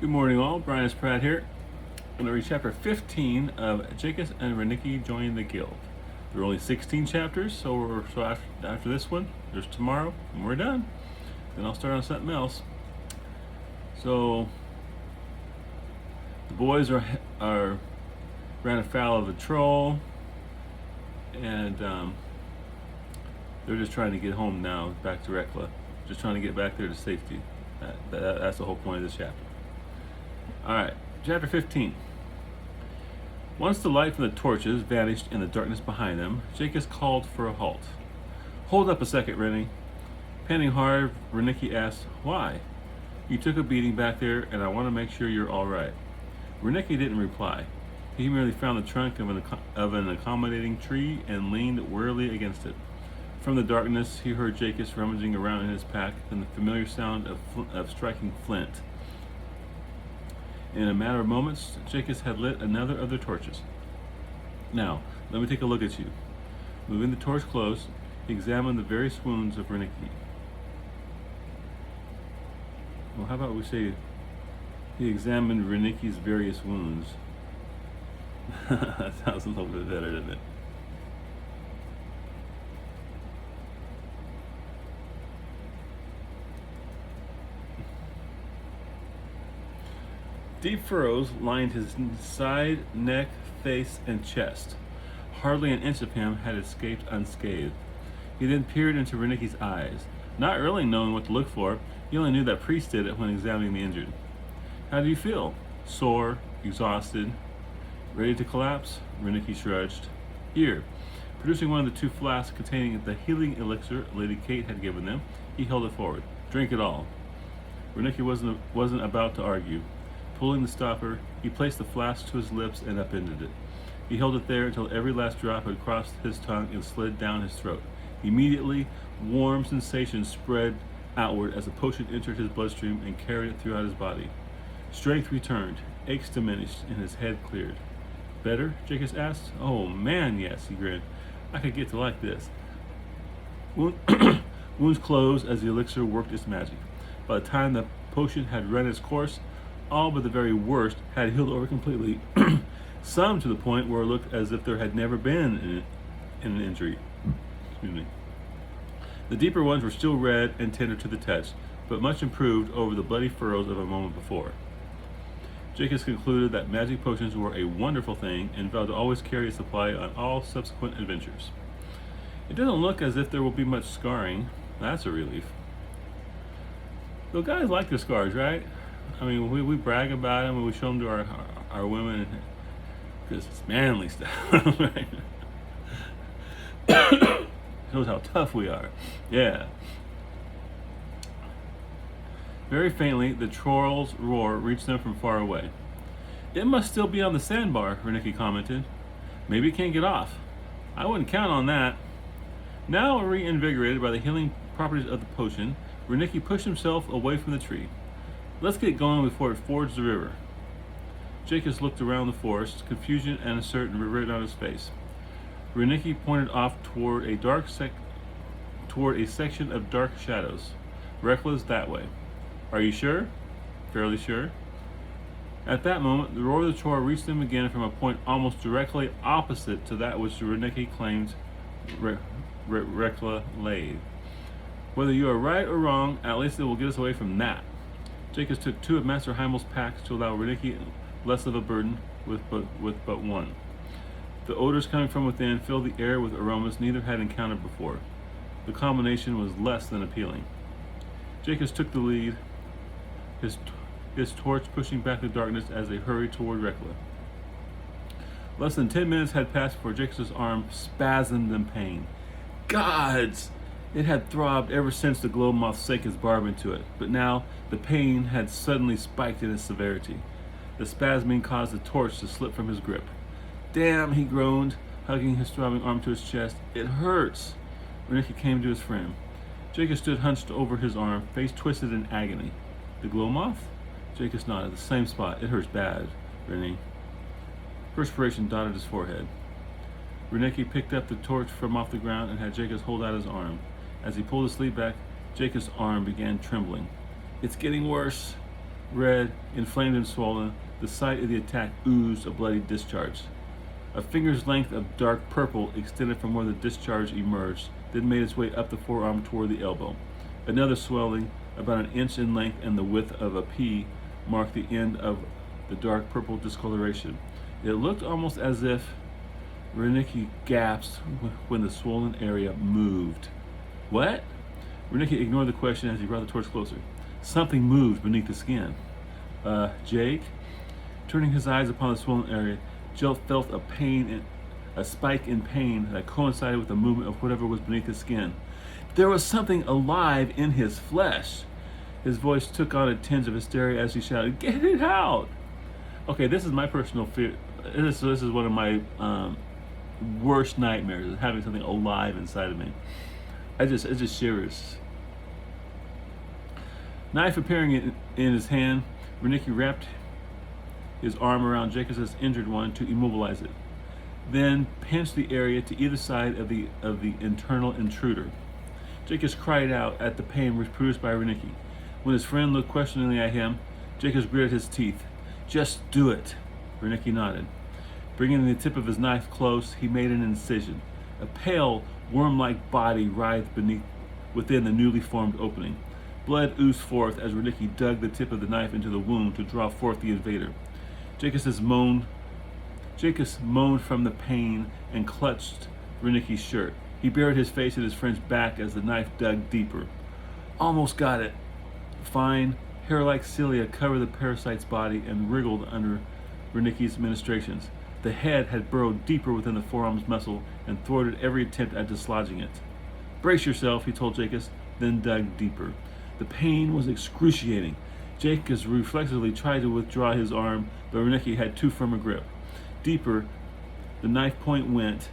Good morning, all. Brian S. Pratt here. I'm going to read chapter 15 of Jaikus and Reneeke Join the Guild. There are only 16 chapters, so after this one, there's tomorrow, and we're done. Then I'll start on something else. So the boys are ran afoul of the troll, and they're just trying to get home now, back to Rekla. Just trying to get back there to safety. That's the whole point of this chapter. Alright, chapter 15. Once the light from the torches vanished in the darkness behind them, Jaikus called for a halt. Hold up a second, Rennie. Panting hard, Reneeke asked, Why? You took a beating back there, and I want to make sure you're alright. Reneeke didn't reply. He merely found the trunk of an accommodating tree and leaned wearily against it. From the darkness, he heard Jaikus rummaging around in his pack, and the familiar sound of striking flint. In a matter of moments, Jaikus had lit another of the torches. Now, let me take a look at you. Moving the torch close, he examined the various wounds of Reneeke. Well, how about we say he examined Reneeke's various wounds? That sounds a little bit better, doesn't it? Deep furrows lined his side, neck, face, and chest. Hardly an inch of him had escaped unscathed. He then peered into Reneeke's eyes. Not really knowing what to look for, he only knew that Priest did it when examining the injured. How do you feel? Sore, exhausted, ready to collapse? Reneeke shrugged. Here. Producing one of the two flasks containing the healing elixir Lady Kate had given them, he held it forward. Drink it all. Reneeke wasn't about to argue. Pulling the stopper, he placed the flask to his lips and upended it. He held it there until every last drop had crossed his tongue and slid down his throat. Immediately, warm sensations spread outward as the potion entered his bloodstream and carried it throughout his body. Strength returned, aches diminished, and his head cleared. Better? Jaikus asked. Oh man, yes, he grinned. I could get to like this. Wounds closed as the elixir worked its magic. By the time the potion had run its course, all but the very worst had healed over completely, some to the point where it looked as if there had never been an injury. Excuse me. The deeper ones were still red and tender to the touch, but much improved over the bloody furrows of a moment before. Jaikus concluded that magic potions were a wonderful thing and vowed to always carry a supply on all subsequent adventures. It doesn't look as if there will be much scarring. That's a relief. Though guys like their scars, right? I mean, we brag about them and we show them to our women because it's manly stuff, right? Shows how tough we are. Yeah. Very faintly, the troll's roar reached them from far away. It must still be on the sandbar, Reneeke commented. Maybe it can't get off. I wouldn't count on that. Now reinvigorated by the healing properties of the potion, Reneeke pushed himself away from the tree. Let's get going before it fords the river. Jaikus looked around the forest, confusion and uncertainty written on his face. Reneeke pointed off toward a section of dark shadows. Rekla's that way. Are you sure? Fairly sure. At that moment, the roar of the troll reached them again from a point almost directly opposite to that which Reneeke claimed Rekla lay. Whether you are right or wrong, at least it will get us away from that. Jaikus took two of Master Heimel's packs to allow Reneeke less of a burden with but one. The odors coming from within filled the air with aromas neither had encountered before. The combination was less than appealing. Jaikus took the lead, his torch pushing back the darkness as they hurried toward Rekla. Less than 10 minutes had passed before Jaikus' arm spasmed in pain. Gods! It had throbbed ever since the glow moth sank his barb into it, but now the pain had suddenly spiked in its severity. The spasming caused the torch to slip from his grip. Damn, he groaned, hugging his throbbing arm to his chest. It hurts! Reneeke came to his friend. Jaikus stood hunched over his arm, face twisted in agony. The glow moth? Jaikus nodded. The same spot. It hurts bad, Rennie. Perspiration dotted his forehead. Reneeke picked up the torch from off the ground and had Jaikus hold out his arm. As he pulled his sleeve back, Jaikus' arm began trembling. It's getting worse. red, inflamed and swollen. The site of the attack oozed a bloody discharge. A finger's length of dark purple extended from where the discharge emerged, then made its way up the forearm toward the elbow. Another swelling, about an inch in length and the width of a pea, marked the end of the dark purple discoloration. It looked almost as if Reneeke gasped when the swollen area moved. What? Reneeke ignored the question as he brought the torch closer. Something moved beneath the skin. Jake? Turning his eyes upon the swollen area, Jill felt a spike in pain that coincided with the movement of whatever was beneath his skin. There was something alive in his flesh. His voice took on a tinge of hysteria as he shouted, "Get it out!" Okay, this is my personal fear. This is one of my worst nightmares, is having something alive inside of me. It just shivers. Knife appearing in his hand, Reneeke wrapped his arm around Jaikus' injured one to immobilize it, then pinched the area to either side of the internal intruder. Jaikus cried out at the pain produced by Reneeke. When his friend looked questioningly at him, Jaikus gritted his teeth. "Just do it." Reneeke nodded. Bringing the tip of his knife close, he made an incision. A pale, worm-like body writhed within the newly formed opening. Blood oozed forth as Reneeke dug the tip of the knife into the wound to draw forth the invader. Jaikus moaned from the pain and clutched Reneke's shirt. He buried his face in his friend's back as the knife dug deeper. "Almost got it." Fine, hair-like cilia covered the parasite's body and wriggled under Reneke's ministrations. The head had burrowed deeper within the forearm's muscle and thwarted every attempt at dislodging it. "Brace yourself," he told Jaikus, then dug deeper. The pain was excruciating. Jaikus reflexively tried to withdraw his arm, but Reneeke had too firm a grip. Deeper, the knife point went,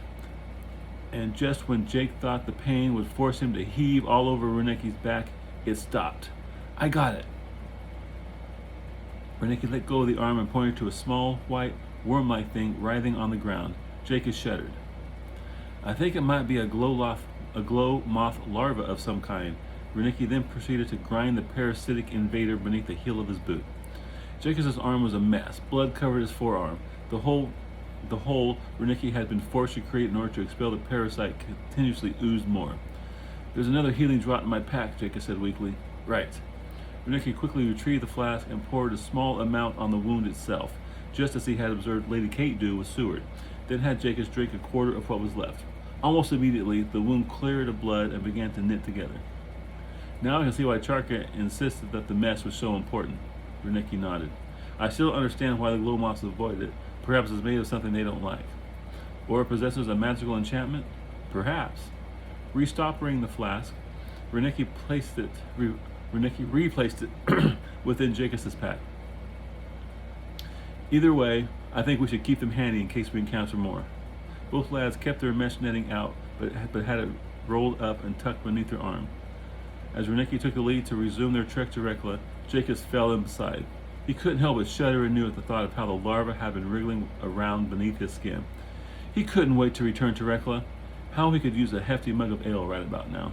and just when Jake thought the pain would force him to heave all over Reneke's back, it stopped. "I got it." Reneeke let go of the arm and pointed to a small, white, worm-like thing writhing on the ground. Jaikus shuddered. "I think it might be a glow moth larva of some kind." Reneeke then proceeded to grind the parasitic invader beneath the heel of his boot. Jaikus' arm was a mess. Blood covered his forearm. The hole Reneeke had been forced to create in order to expel the parasite continuously oozed more. "There's another healing draught in my pack," Jaikus said weakly. "Right." Reneeke quickly retrieved the flask and poured a small amount on the wound itself, just as he had observed Lady Kate do with Seward, then had Jaikus drink a quarter of what was left. Almost immediately, the wound cleared of blood and began to knit together. "Now I can see why Charka insisted that the mess was so important." Reneeke nodded. "I still don't understand why the glow moths avoid it. Perhaps it's made of something they don't like. Or it possesses a magical enchantment? Perhaps." Restoppering the flask, Reneeke replaced it within Jaikus' pack. "Either way, I think we should keep them handy in case we encounter more." Both lads kept their mesh netting out, but had it rolled up and tucked beneath their arm. As Reneeke took the lead to resume their trek to Rekla, Jaikus fell in beside. He couldn't help but shudder anew at the thought of how the larva had been wriggling around beneath his skin. He couldn't wait to return to Rekla. How he could use a hefty mug of ale right about now.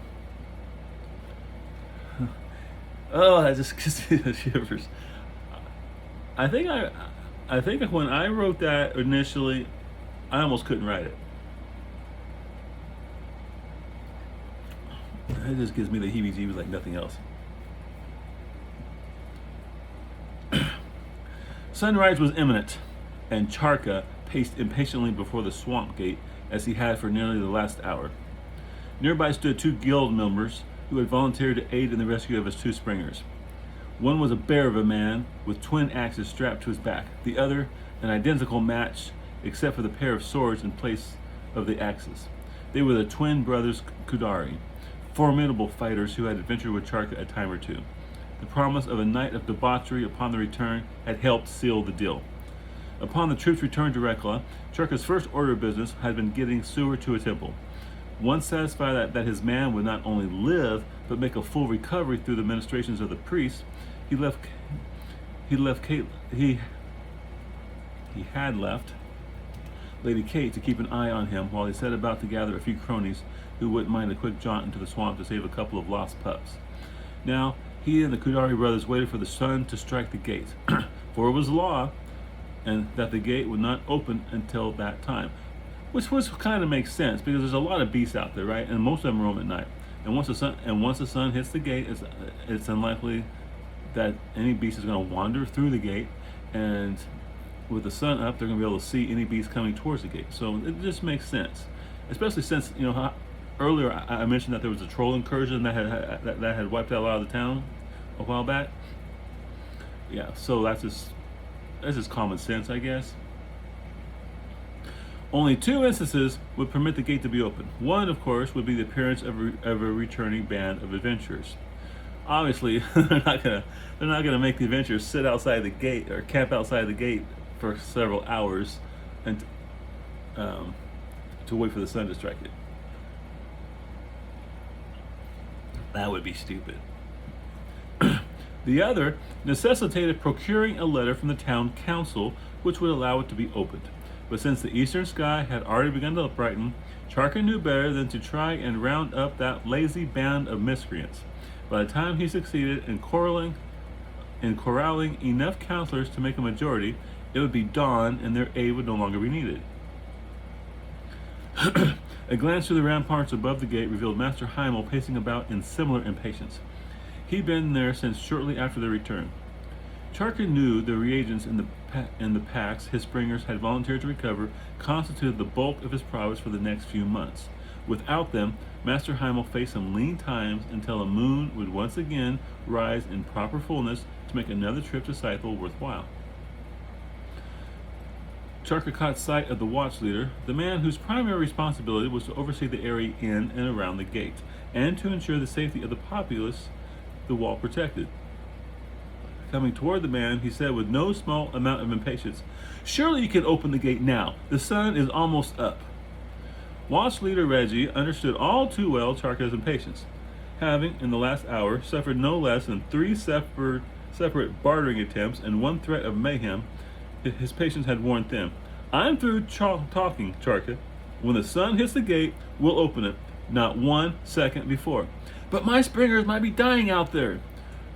Oh, that just gives me the shivers. I think when I wrote that initially, I almost couldn't write it. It just gives me the heebie-jeebies like nothing else. Sunrise was imminent, and Charka paced impatiently before the swamp gate as he had for nearly the last hour. Nearby stood two guild members who had volunteered to aid in the rescue of his two springers. One was a bear of a man with twin axes strapped to his back. The other, an identical match, except for the pair of swords in place of the axes. They were the twin brothers Kudari, formidable fighters who had adventured with Charka a time or two. The promise of a night of debauchery upon the return had helped seal the deal. Upon the troops' return to Rekla, Charka's first order of business had been getting Seward to a temple. Once satisfied that his man would not only live, but make a full recovery through the ministrations of the priests, he had left Lady Kate to keep an eye on him while he set about to gather a few cronies who wouldn't mind a quick jaunt into the swamp to save a couple of lost pups. Now, He and the Kudari brothers waited for the sun to strike the gate, for it was law, and that the gate would not open until that time. Which kind of makes sense because there's a lot of beasts out there, right? And most of them roam at night. And once the sun hits the gate, it's unlikely that any beast is going to wander through the gate. And with the sun up, they're going to be able to see any beast coming towards the gate. So it just makes sense, especially since earlier I mentioned that there was a troll incursion that had wiped out a lot of the town a while back. Yeah, so that's just common sense, I guess. Only 2 instances would permit the gate to be opened. One, of course, would be the appearance of a returning band of adventurers. Obviously, they're not gonna make the adventurers sit outside the gate or camp outside the gate for several hours and to wait for the sun to strike it. That would be stupid. The other necessitated procuring a letter from the town council, which would allow it to be opened. But since the eastern sky had already begun to brighten, Charka knew better than to try and round up that lazy band of miscreants. By the time he succeeded in corralling enough counselors to make a majority, it would be dawn and their aid would no longer be needed. A glance through the ramparts above the gate revealed Master Heimel pacing about in similar impatience. He'd been there since shortly after their return. Charka knew the reagents in the packs his springers had volunteered to recover constituted the bulk of his profits for the next few months. Without them, Master Heimel faced some lean times until the moon would once again rise in proper fullness to make another trip to Scythel worthwhile. Charka caught sight of the watch leader, the man whose primary responsibility was to oversee the area in and around the gate, and to ensure the safety of the populace the wall protected. Coming toward the man, he said with no small amount of impatience, "Surely you can open the gate now. The sun is almost up." Watch leader Reggie understood all too well Charka's impatience. Having, in the last hour, suffered no less than 3 separate bartering attempts and 1 threat of mayhem, his patience had worn thin. "I'm through talking, Charka. When the sun hits the gate, we'll open it, not 1 second before." "But my springers might be dying out there."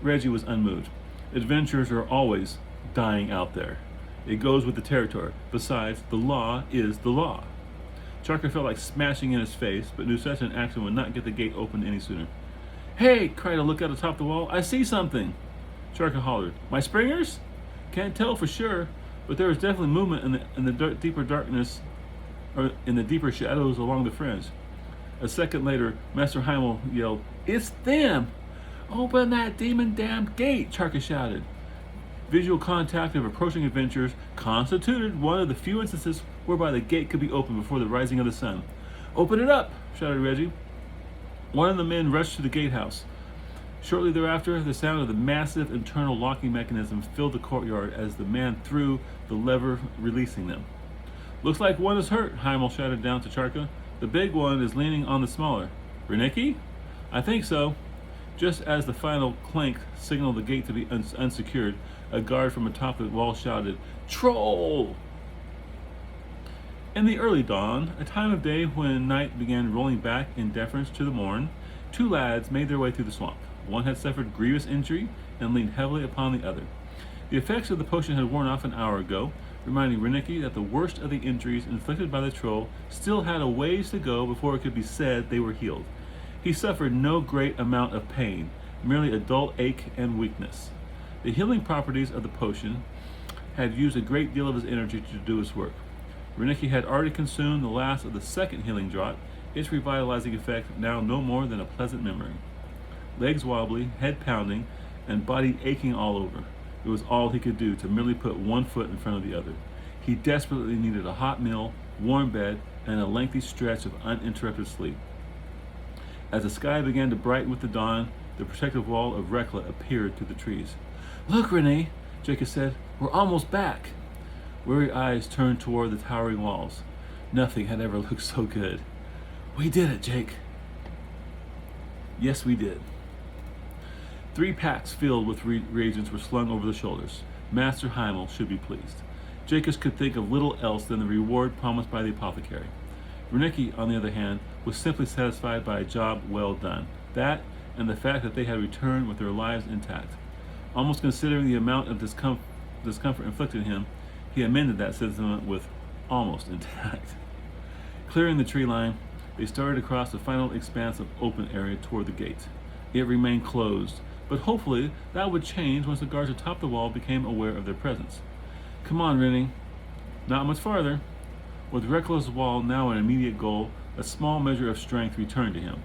Reggie was unmoved. Adventurers are always dying out there. It goes with the territory. Besides, the law is the law. Charka felt like smashing in his face, but knew such an action would not get the gate opened any sooner. "Hey!" cried a lookout atop the wall. "I see something!" Charka hollered. "My springers?" "Can't tell for sure, but there is definitely movement in the deeper darkness, or in the deeper shadows along the fringe." A second later, Master Heimel yelled, "It's them! Open that demon-damned gate!" Charka shouted. Visual contact of approaching adventurers constituted one of the few instances whereby the gate could be opened before the rising of the sun. "Open it up!" shouted Reggie. One of the men rushed to the gatehouse. Shortly thereafter, the sound of the massive internal locking mechanism filled the courtyard as the man threw the lever, releasing them. "Looks like one is hurt," Heimel shouted down to Charka. "The big one is leaning on the smaller." "Reneeke?" "I think so." Just as the final clank signaled the gate to be unsecured, a guard from atop the wall shouted, "Troll!" In the early dawn, a time of day when night began rolling back in deference to the morn, 2 lads made their way through the swamp. One had suffered grievous injury and leaned heavily upon the other. The effects of the potion had worn off an hour ago, reminding Reneeke that the worst of the injuries inflicted by the troll still had a ways to go before it could be said they were healed. He suffered no great amount of pain, merely a dull ache and weakness. The healing properties of the potion had used a great deal of his energy to do its work. Reneeke had already consumed the last of the second healing draught, its revitalizing effect now no more than a pleasant memory. Legs wobbly, head pounding, and body aching all over, it was all he could do to merely put 1 foot in front of the other. He desperately needed a hot meal, warm bed, and a lengthy stretch of uninterrupted sleep. As the sky began to brighten with the dawn, the protective wall of Rekla appeared through the trees. "Look, Renee," Jaikus said. "We're almost back." Weary eyes turned toward the towering walls. Nothing had ever looked so good. "We did it, Jake." "Yes, we did." 3 packs filled with reagents were slung over the shoulders. Master Heimel should be pleased. Jaikus could think of little else than the reward promised by the apothecary. Reneeke, on the other hand, was simply satisfied by a job well done. That, and the fact that they had returned with their lives intact. Almost considering the amount of discomfort inflicted him, he amended that sentiment with almost intact. Clearing the tree line, they started across the final expanse of open area toward the gate. It remained closed, but hopefully that would change once the guards atop the wall became aware of their presence. Come on, Rennie. Not much farther. With Reckless Wall now an immediate goal, a small measure of strength returned to him,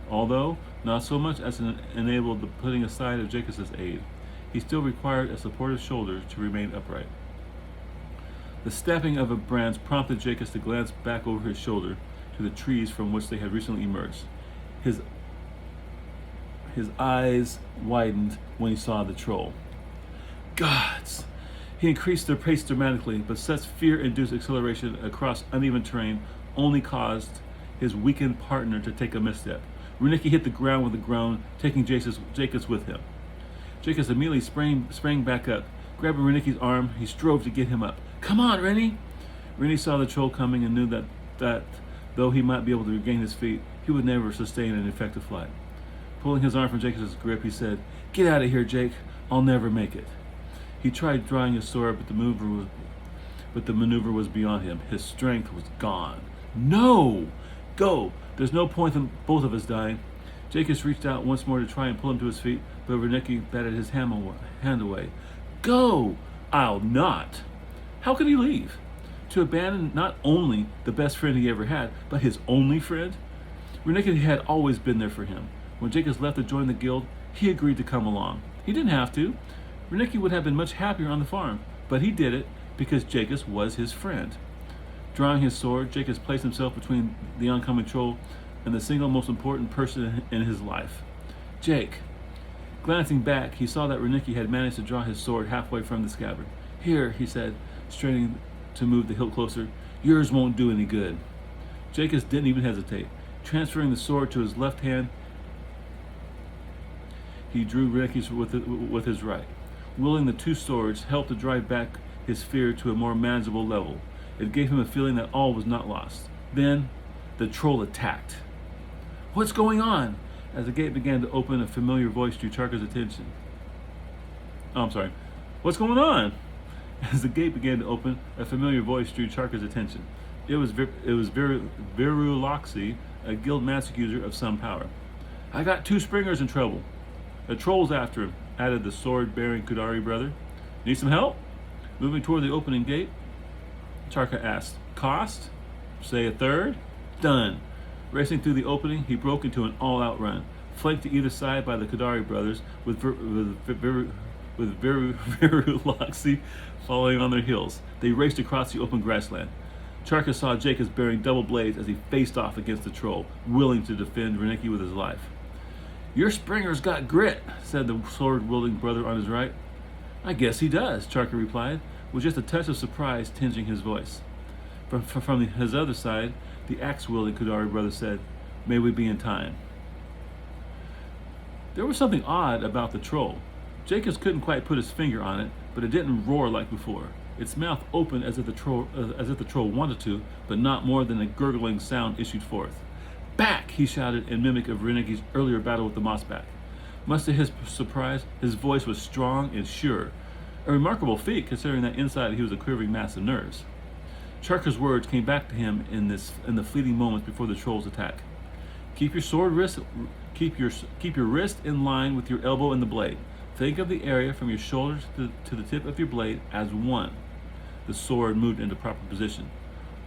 although not so much as to enable the putting aside of Jaikus' aid. He still required a supportive shoulder to remain upright. The snapping of a branch prompted Jaikus to glance back over his shoulder to the trees from which they had recently emerged. His eyes widened when he saw the troll. Gods! He increased their pace dramatically, but such fear-induced acceleration across uneven terrain only caused his weakened partner to take a misstep. Reneeke hit the ground with a groan, taking Jaikus with him. Jaikus immediately sprang back up. Grabbing Reneeke's arm, he strove to get him up. Come on, Rennie! Rennie saw the troll coming and knew that though he might be able to regain his feet, he would never sustain an effective flight. Pulling his arm from Jaikus' grip, he said, Get out of here, Jake. I'll never make it. He tried drawing his sword, but the maneuver was beyond him. His strength was gone. No! Go! There's no point in both of us dying. Jaikus reached out once more to try and pull him to his feet, but Reneeke batted his hand away. Go! I'll not. How could he leave? To abandon not only the best friend he ever had, but his only friend? Reneeke had always been there for him. When Jaikus left to join the guild, he agreed to come along. He didn't have to. Reneeke would have been much happier on the farm, but he did it because Jaikus was his friend. Drawing his sword, Jaikus placed himself between the oncoming troll and the single most important person in his life, Jake. Glancing back, he saw that Reneeke had managed to draw his sword halfway from the scabbard. Here, he said, straining to move the hilt closer, yours won't do any good. Jaikus didn't even hesitate. Transferring the sword to his left hand, he drew Reneeke's with his right. Wielding the two swords helped to drive back his fear to a more manageable level. It gave him a feeling that all was not lost. Then, the troll attacked. What's going on? As the gate began to open, a familiar voice drew Charka's attention. What's going on? As the gate began to open, a familiar voice drew Charka's attention. It was Veruloxy, a guild magic user of some power. I got two springers in trouble. The troll's after him, added the sword-bearing Kudari brother. Need some help? Moving toward the opening gate, Charka asked, Cost? Say a third? Done. Racing through the opening, he broke into an all-out run, flanked to either side by the Kudari brothers, with Veruloxy following on their heels. They raced across the open grassland. Charka saw Jaikus bearing double blades as he faced off against the troll, willing to defend Reneeke with his life. Your Springer's got grit, said the sword-wielding brother on his right. I guess he does, Charka replied, with just a touch of surprise tinging his voice. From his other side, the axe-wielding Kudari brother said, May we be in time. There was something odd about the troll. Jaikus couldn't quite put his finger on it, but it didn't roar like before. Its mouth opened as if the troll wanted to, but not more than a gurgling sound issued forth. Back! He shouted in mimic of Reneeke's earlier battle with the mossback. Much to his surprise, his voice was strong and sure, a remarkable feat considering that inside he was a quivering mass of nerves. Charka's words came back to him in the fleeting moments before the troll's attack. Keep your wrist in line with your elbow and the blade. Think of the area from your shoulders to the tip of your blade as one. The sword moved into proper position.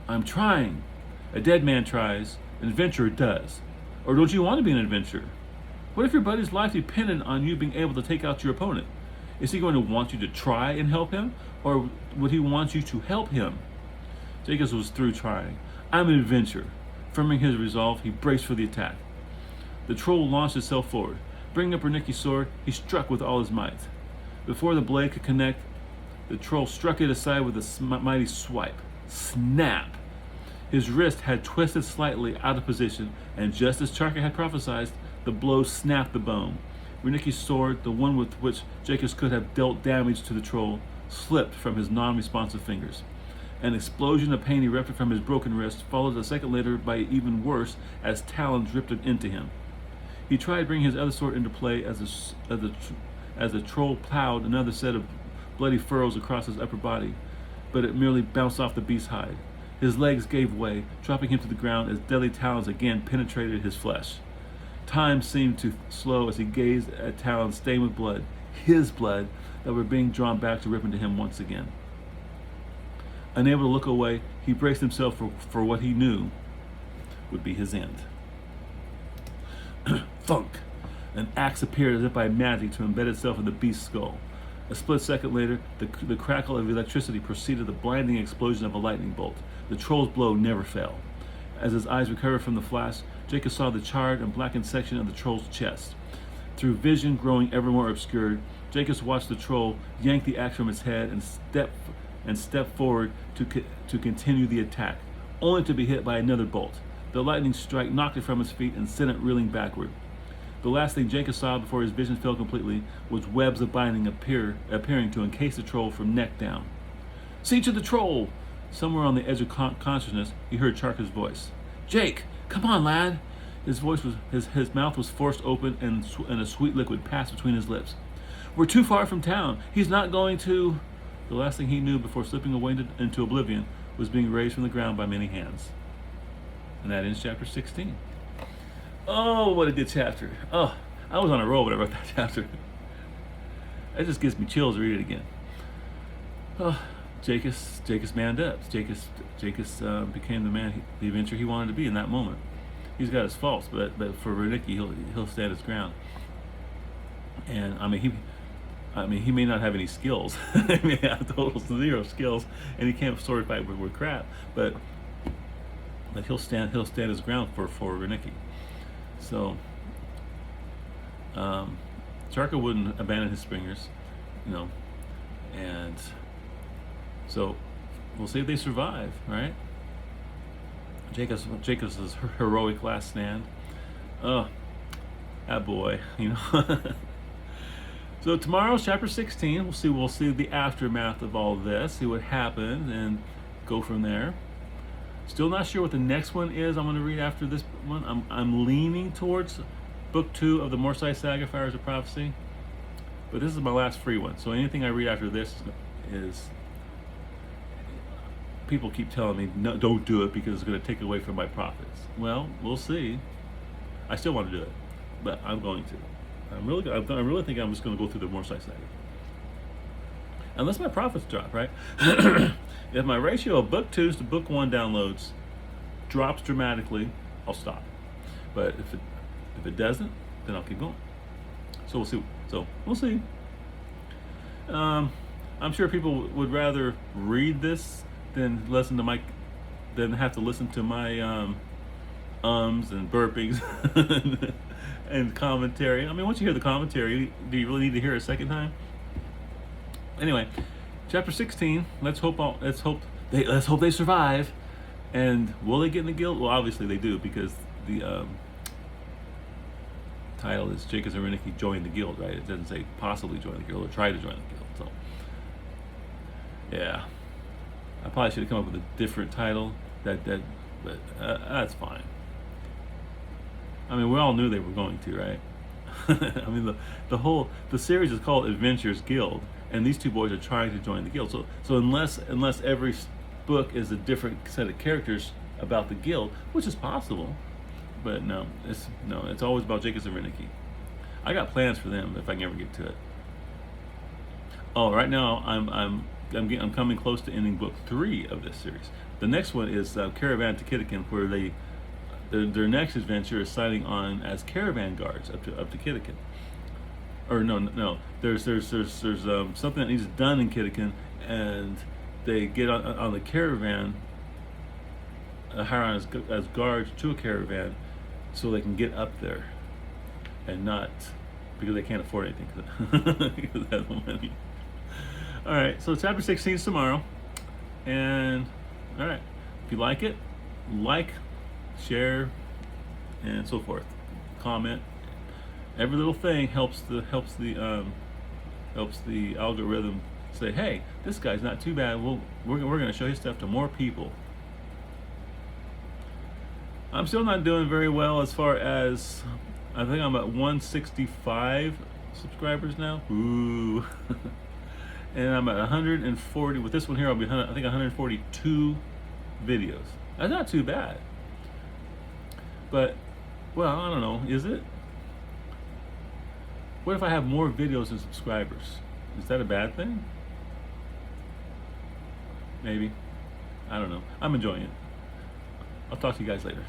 I'm trying. A dead man tries. An adventurer does. Or don't you want to be an adventurer? What if your buddy's life depended on you being able to take out your opponent? Is he going to want you to try and help him? Or would he want you to help him? Jaikus was through trying. I'm an adventurer. Firming his resolve, he braced for the attack. The troll launched itself forward. Bringing up Reneeke's sword, he struck with all his might. Before the blade could connect, the troll struck it aside with a mighty swipe. Snap! His wrist had twisted slightly out of position, and just as Charka had prophesied, the blow snapped the bone. Reneeke's sword, the one with which Jaikus could have dealt damage to the troll, slipped from his non-responsive fingers. An explosion of pain erupted from his broken wrist, followed a second later by even worse as talons ripped it into him. He tried bringing his other sword into play as the troll plowed another set of bloody furrows across his upper body, but it merely bounced off the beast's hide. His legs gave way, dropping him to the ground as deadly talons again penetrated his flesh. Time seemed to slow as he gazed at talons stained with blood, his blood, that were being drawn back to rip into him once again. Unable to look away, he braced himself for what he knew would be his end. Thunk! An axe appeared as if by magic to embed itself in the beast's skull. A split second later, the crackle of electricity preceded the blinding explosion of a lightning bolt. The troll's blow never fell. As his eyes recovered from the flash, Jaikus saw the charred and blackened section of the troll's chest. Through vision growing ever more obscured, Jaikus watched the troll yank the axe from his head and step forward to continue the attack, only to be hit by another bolt. The lightning strike knocked it from his feet and sent it reeling backward. The last thing Jaikus saw before his vision fell completely was webs of binding appearing to encase the troll from neck down. "See to the troll!" Somewhere on the edge of consciousness, he heard Charka's voice. "Jake, come on, lad!" His mouth was forced open and a sweet liquid passed between his lips. "We're too far from town. He's not going to..." The last thing he knew before slipping away into oblivion was being raised from the ground by many hands. And that ends chapter 16. Oh, what a good chapter. Oh, I was on a roll when I wrote that chapter. It just gives me chills to read it again. Oh, Jaikus manned up. Jaikus became the adventurer he wanted to be in that moment. He's got his faults, but for Reneeke, he'll stand his ground. And he may not have any skills. He may have total zero skills, and he can't sword fight with crap. But he'll stand his ground for Reneeke. So Charka wouldn't abandon his springers, and so we'll see if they survive, right? Jaikus' heroic last stand. Oh, that boy, So tomorrow's chapter 16. We'll see the aftermath of all this, see what happened, and go from there. Still not sure what the next one is I'm going to read after this one. I'm leaning towards book 2 of the Morsai Saga, Fires of Prophecy. But this is my last free one. So anything I read after this is... People keep telling me, no, don't do it because it's going to take away from my profits. Well, we'll see. I still want to do it, but I'm going to. I really think I'm just going to go through the Morsai Saga. Unless my profits drop, right? If my ratio of book 2s to book 1 downloads drops dramatically, I'll stop. But if it doesn't, then I'll keep going. So we'll see. I'm sure people would rather read this than have to listen to my ums and burpings and commentary. I mean, once you hear the commentary, do you really need to hear it a second time? Anyway, chapter 16. Let's hope they survive. And will they get in the guild? Well, obviously they do, because the title is Jaikus and Reneeke join the guild, right? It doesn't say possibly join the guild or try to join the guild. So, yeah, I probably should have come up with a different title. But that's fine. I mean, we all knew they were going to, right? I mean, the series is called Adventures Guild, and these two boys are trying to join the guild. So unless every book is a different set of characters about the guild, which is possible, but no, it's always about Jaikus and Reneeke. I got plans for them if I can ever get to it. Oh, right now I'm coming close to ending book 3 of this series. The next one is Caravan to Kitakin, where their next adventure is signing on as caravan guards up to Kitakin. Or no. There's something that needs done in Kitakin, and they get on the caravan, hire on as guards to a caravan, so they can get up there, and not because they can't afford anything because they have no money. All right, so chapter 16 is tomorrow, and all right, if you like it, share, and so forth. Comment. Every little thing helps the algorithm say, hey, this guy's not too bad. We're going to show his stuff to more people. I'm still not doing very well as far as I think I'm at 165 subscribers now. Ooh. And I'm at 140. With this one here, I'll be, I think, 142 videos. That's not too bad. But, well, I don't know. Is it? What if I have more videos than subscribers? Is that a bad thing? Maybe. I don't know. I'm enjoying it. I'll talk to you guys later.